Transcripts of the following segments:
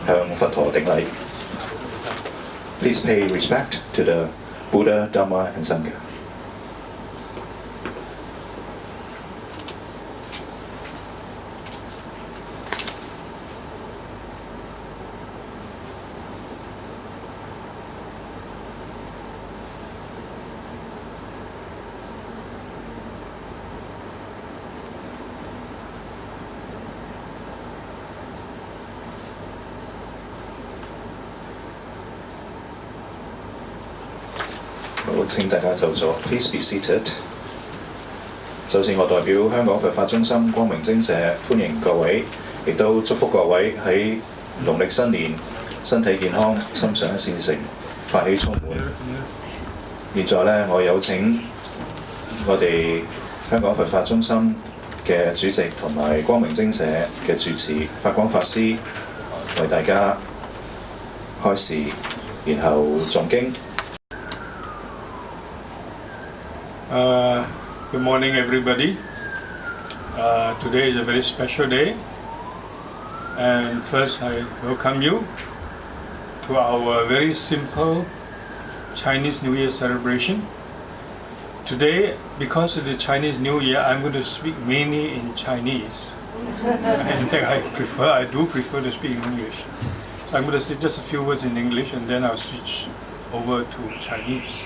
向佛陀頂禮。Please pay respect to the Buddha, Dharma and Sangha. 好，請大家就座。Please be seated。首先，我代表香港佛法中心光明精舍歡迎各位，亦都祝福各位喺農曆新年身體健康、心想事成、法喜充滿。現在呢，我有請我哋香港佛法中心嘅主席同埋光明精舍嘅住持法光法師為大家開示，然後誦經。Good morning, everybody. Today is a very special day, and first I welcome you to our very simple Chinese New Year celebration. Today, because of the Chinese New Year, I'm going to speak mainly in Chinese. In fact, I do prefer to speak in English. So I'm going to say just a few words in English, and then I'll switch over to Chinese.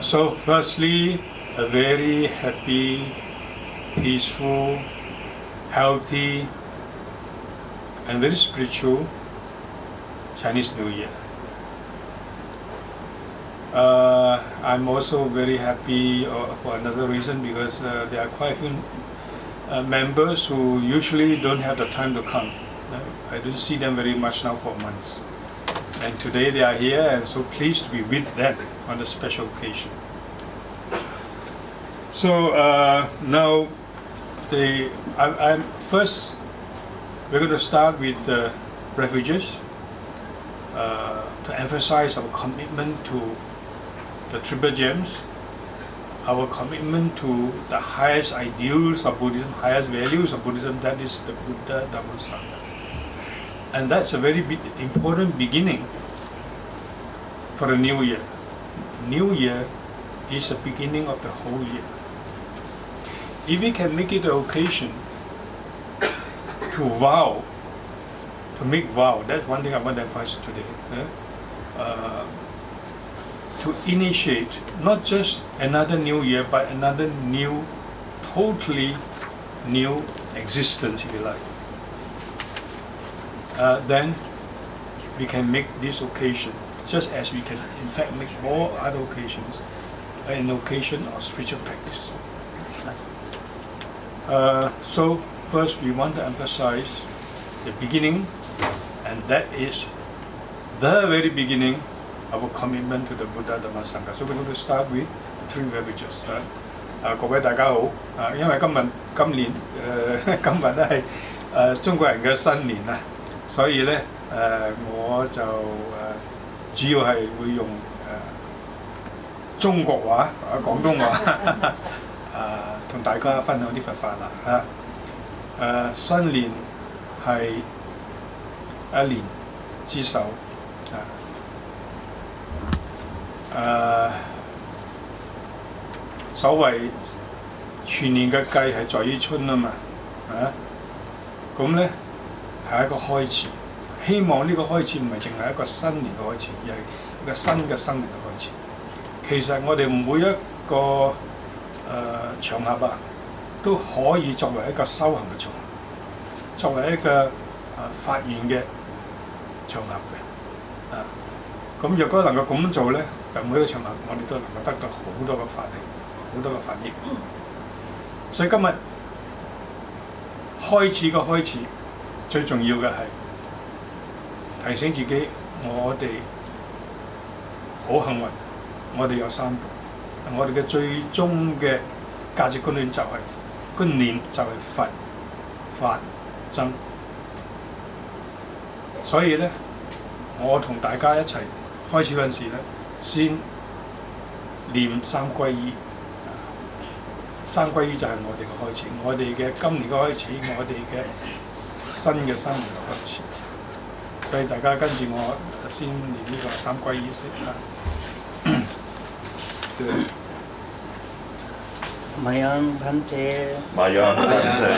So firstly, a very happy, peaceful, healthy and very spiritual Chinese New Year. I'm also very happy for another reason, because there are quite a few members who usually don't have the time to come. I don't see them very much now for months. And today they are here, and so pleased to be with them on a special occasion. So now, first we're going to start with the refugees to emphasize our commitment to the Triple Gems, our commitment to the highest ideals of Buddhism, highest values of Buddhism, that is the Buddha-Dharma Sangha. And that's a very important beginning for the new year. New year is the beginning of the whole year. If we can make it an occasion to vow, to make vow, that's one thing I want to emphasize today. To initiate not just another new year, but another new, totally new existence, if you like. Then we can make this occasion, just as we can in fact make more other occasions, an occasion of spiritual practice. So first we want to emphasize the beginning, and that is the very beginning of our commitment to the Buddha-Dharma Sangha. So we're going to start with the three refuges. 各位大家好，因為今年都係中國人嘅新年啊。所以咧，我就主要係會用中國話廣東話同大家分享啲佛法啦新年係一年之首所謂全年嘅計係在於春啊嘛咁咧。係一個開始，希望呢個開始唔係淨係一個新年嘅開始，而係一個新嘅生命嘅開始。其實我哋每一個場合都可以作為一個修行嘅場合，作為一個發願嘅場合嘅。咁若果能夠咁做咧，就每一個場合我哋都能夠得到好多嘅法力，好多嘅法益。所以今日開始嘅開始。最重要嘅係提醒自己，我哋好幸運，我哋有三寶，我哋嘅最終嘅價值觀念就係佛、法、僧。所以咧，我同大家一齊開始嗰陣時咧，先念三歸依。三歸依就係我哋嘅開始，我哋嘅今年嘅開始，我哋嘅新嘅生命嘅開始。所以大家跟住我先念呢個三歸依啊。Mayang Bhante Mayang Bhante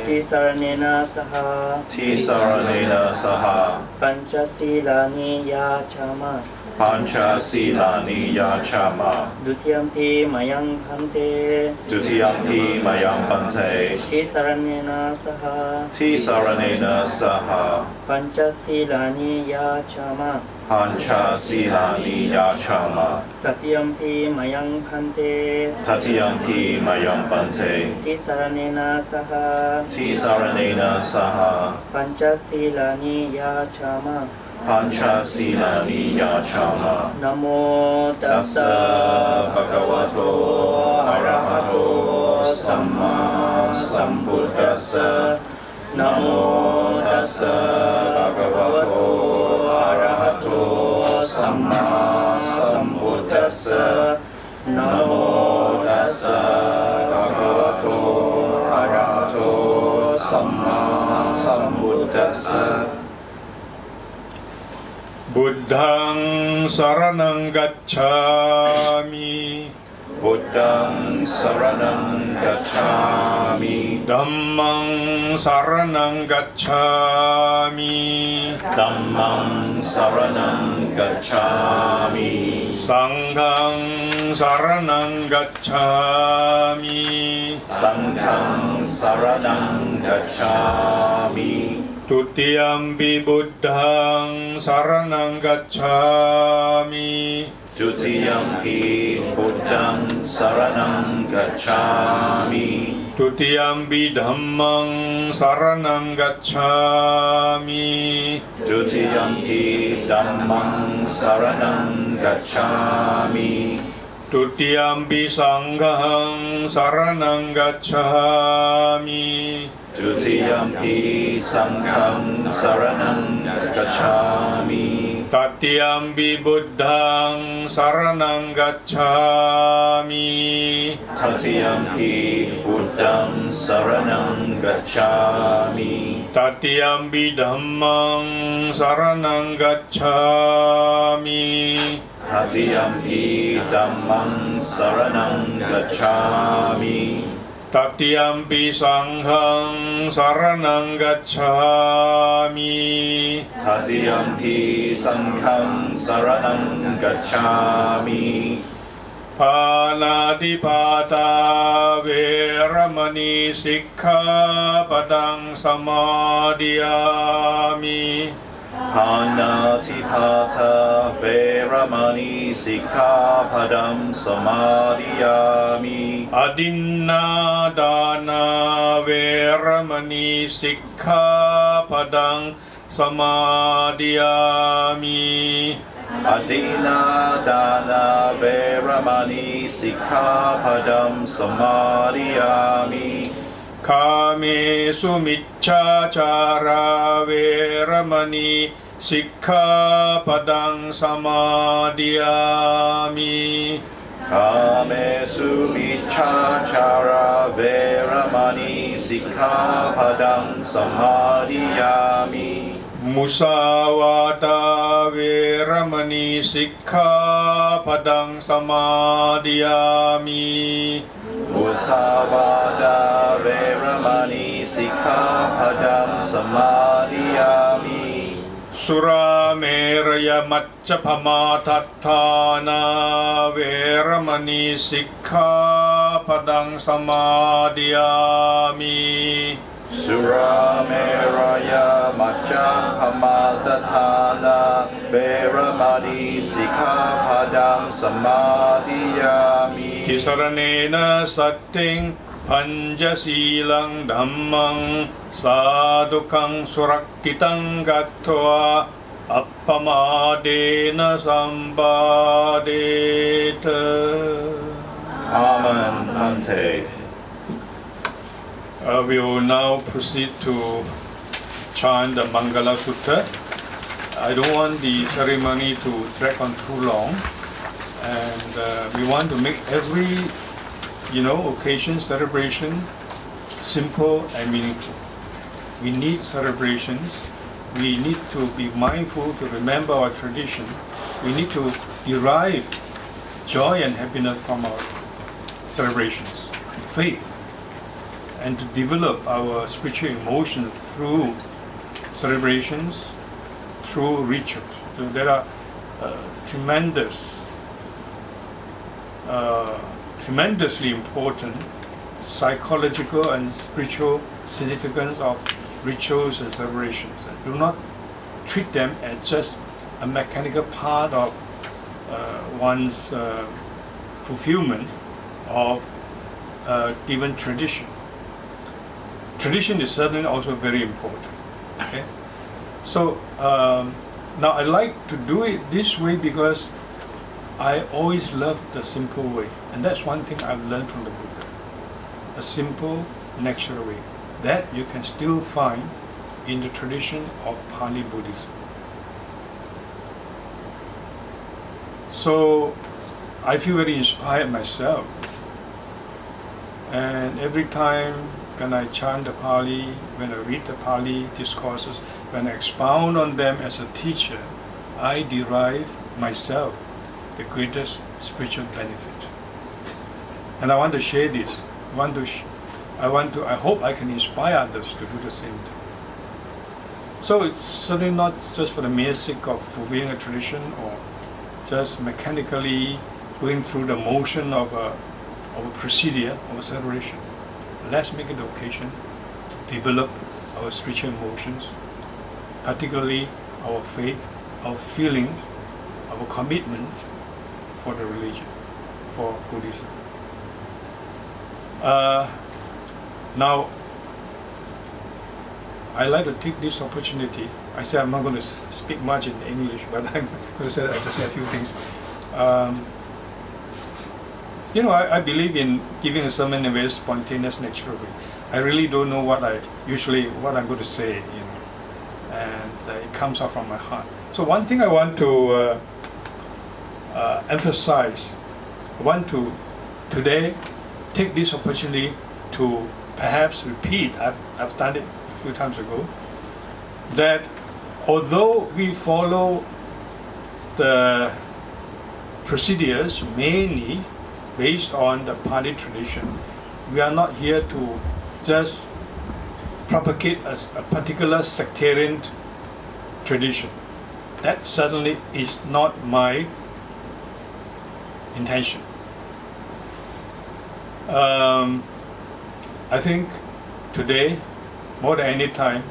Tisaranena Saha Tisaranena Saha Panchasilani Yachama Panchasilani Yachama Dutiyampi Mayang Bhante Dutiyampi Mayang Bhante Tisaranena Saha Tisaranena Saha Panchasilani Yachama Panchasilani Yachama Tatiyampi Mayang Bhante Tatiyampi Mayang Bhante Tisaranena Saha Tisaranena Saha Panchasilani Yachama Panchasilani Yachama Namo Tassa Bhagavato Arahato Samma Sambuddhassa Namo Tassa Bhagavato Arahato Samma Sambuddhassa Namo Tassa Bhagavato Arahato Samma Sambuddhassa Buddhang saranang gacchami Buddhang saranang gacchami Dhammang saranang gacchami Dhammang saranang gacchami Sanghang saranang gacchami Sanghang saranang gacchami Tutiyampi Buddhang saranang gacchami Tutiyampi Buddhang saranang gacchami Tutiyampi Dhammang saranang gacchami Tutiyampi Dhammang saranang gacchami Tutiyampi Sanghang saranang gacchami Tutiyampi Sanghang saranang gacchami Tatiyampi Buddhang saranang gacchami Tatiyampi Buddhang saranang gacchami Tatiyampi Dhammang saranang gacchami Tatiyampi Dhammang saranang gacchami Tatiyampi Sanghang saranang gacchami Tatiyampi Sanghang saranang gacchami Panatipata Veramani Sikkhapadang Samadhiyami Panatipata Veramani Sikkhapadam Samadhiyami Adinadana Veramani Sikkhapadang Samadhiyami Adinadana Veramani Sikkhapadam Samadhiyami Kamesu Miccācara Veramani Sikkhapadang Samadhiyami Kamesu Miccācara Veramani Sikkhapadam Samadhiyami Musāvāda Veramani Sikkhapadang Samadhiyami Musāvāda Veramani Sikkhapadam Samadhiyami Surameraya Maccappamattaththana Veramani Sikkhapadang Samadhiyami Surameraya Maccappamattaththana Veramani Sikkhapadam Samadhiyami Tisaranena Satting Panjasilang Dhammang Sadukang Surakkitang Gattva Appamadena Sambadeta. Amen. Bhante. We will now proceed to chant the Mangala Sutta. I don't want the ceremony to drag on too long, and we want to make every occasion, celebration simple and meaningful. we need celebrations, we need to be mindful to remember our tradition, we need to derive joy and happiness from our celebrations, faith, and to develop our spiritual emotions through celebrations, through rituals. So there are tremendously important psychological and spiritual significance of rituals and celebrations. And do not treat them as just a mechanical part of one's fulfillment of given tradition. Tradition is certainly also very important. Okay, so now I like to do it this way because I always loved the simple way, and that's one thing I've learned from the Buddha. A simple, natural way that you can still find in the tradition of Pali Buddhism. So I feel very inspired myself, and every time when I chant the Pali, when I read the Pali discourses, when I expound on them as a teacher, I derive myself the greatest spiritual benefit. And I want to share this. I hope I can inspire others to do the same thing. So it's certainly not just for the mere sake of fulfilling a tradition or just mechanically going through the motion of a procedure, of a celebration. Let's make it an occasion to develop our spiritual emotions, particularly our faith, our feelings, our commitment for the religion, for Buddhism. Now, I like to take this opportunity. I said I'm not going to speak much in English, but I'm going to say a few things. I believe in giving a sermon in a very spontaneous, natural way. I really don't know what I'm going to say, and it comes out from my heart. So one thing I want to emphasize, I want to today take this opportunity to perhaps repeat, I've done it a few times ago, that although we follow the procedures mainly based on the Pali tradition, we are not here to just propagate a particular sectarian tradition. That certainly is not my intention. I think today, more than any time,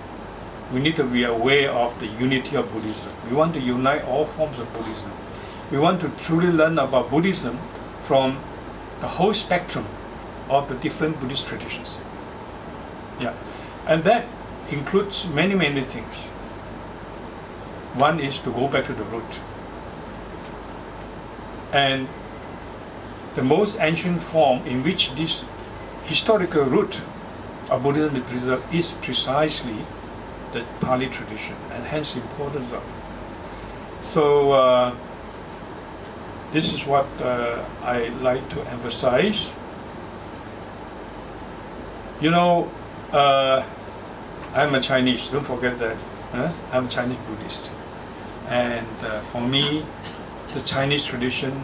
we need to be aware of the unity of Buddhism. We want to unite all forms of Buddhism. We want to truly learn about Buddhism from the whole spectrum of the different Buddhist traditions. Yeah, and that includes many, many things. One is to go back to the root. And the most ancient form in which this historical root of Buddhism is preserved is precisely the Pali tradition, and hence the importance of it. So this is what I like to emphasize. I'm a Chinese, don't forget that. I'm a Chinese Buddhist. And for me, the Chinese tradition,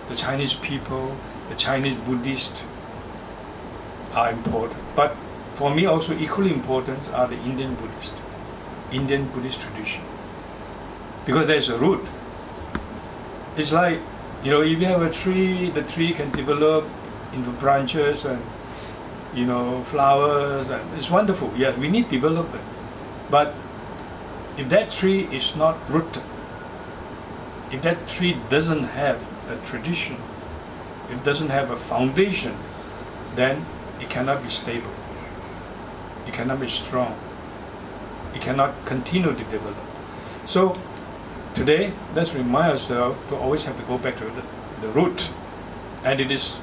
the Chinese people, the Chinese Buddhists are important. But for me also equally important are the Indian Buddhist tradition. Because there's a root. It's like, if you have a tree, the tree can develop into branches and, flowers, and it's wonderful. Yes, we need development. But if that tree is not rooted, if that tree doesn't have a tradition, it doesn't have a foundation, then it cannot be stable. It cannot be strong. It cannot continue to develop. So today, let's remind ourselves to always have to go back to the root. And it is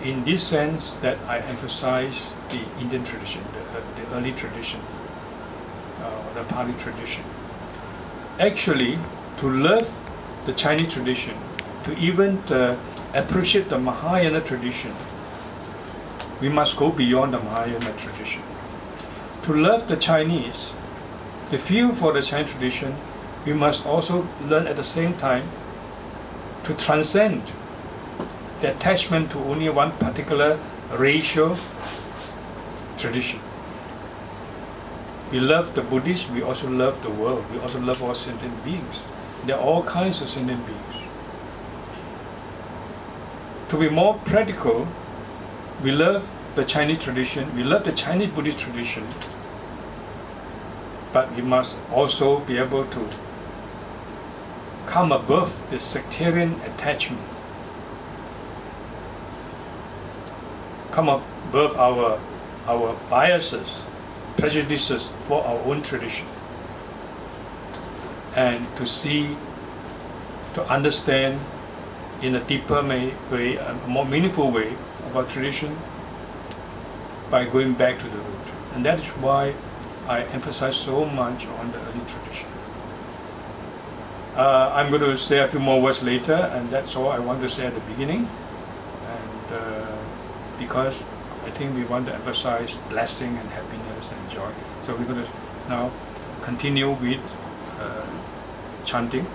in this sense that I emphasize the Indian tradition, the early tradition, the Pali tradition. Actually, to love the Chinese tradition, to even appreciate the Mahayana tradition, we must go beyond the Mahayana tradition. to love the Chinese, the feel for the Chinese tradition, we must also learn at the same time to transcend the attachment to only one particular racial tradition. We love the Buddhists, we also love the world, we also love all sentient beings. There are all kinds of sentient beings. To be more practical, we love the Chinese tradition, we love the Chinese Buddhist tradition, but we must also be able to come above the sectarian attachment, come above our biases, prejudices for our own tradition, and to see, to understand in a deeper way, a more meaningful way of our tradition by going back to the root. And that is why I emphasize so much on the early tradition. I'm going to say a few more words later, and that's all I want to say at the beginning. And because I think we want to emphasize blessing and happiness and joy. So we're going to now continue with chanting.